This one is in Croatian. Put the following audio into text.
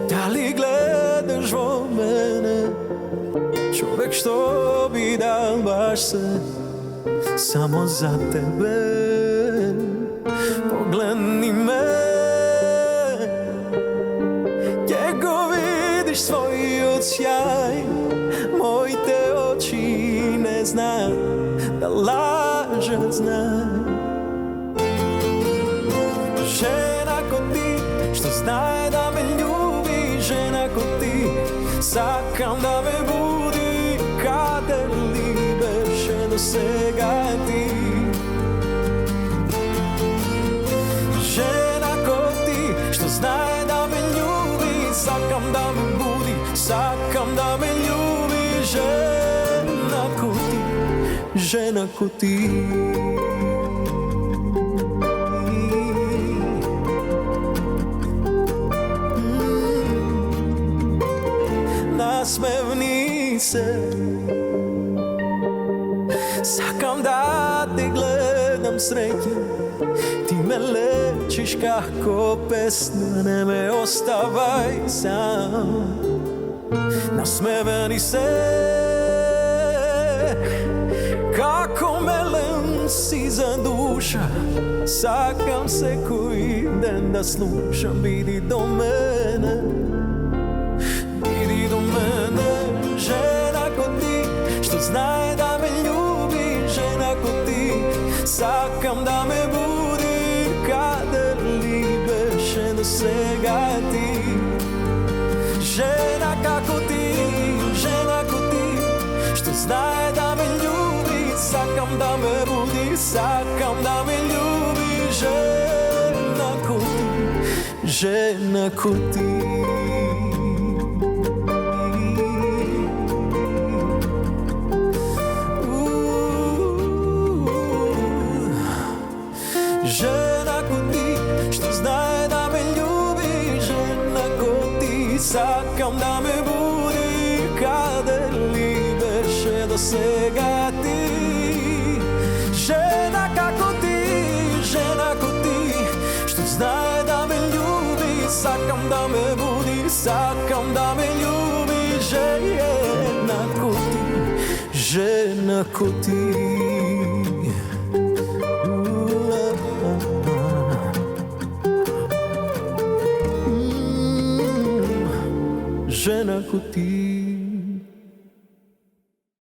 Da li gledaš vo mene, čovek što bi dal baš se samo za tebe? Pogledni me, gdje go vidiš svoj odsjaj, moj te oči ne zna da lažat zna. Žena ko ti, što znaje da me ljubi, žena ko ti, sakam da me budi, kada libeše dosegati. Žena ko ti, što znaje da me ljubi, sakam da me budi, sakam da me ljubi. Žena ko ti, žena ko ti. Nasmevni se, sakam da te gledam sretnju, ti me lečiš kako pesma, ne me ostavaj sam. Nasmeveni se, kako melem si za duša, sakam se koji den da slušam, vidi do mene. Idi do mene, žena ko ti, što znaje da me ljubi, žena ko ti, sakam da me budi, kada libeše dosegati. Žena kako ti, žena ko ti, što znaje da me ljubi, sakam da me budi, sakam da me ljubi. Žena ko ti, žena ko ti. Žena ko ti, što znaje da me ljubi, žena ko ti, sakam da me budi, kada libeše dosegati. Žena kako ti, žena ko ti, što znaje da me ljubi, sakam da me budi, sakam da me ljubi. Žena ko ti, žena ko ti. Žena ko ti.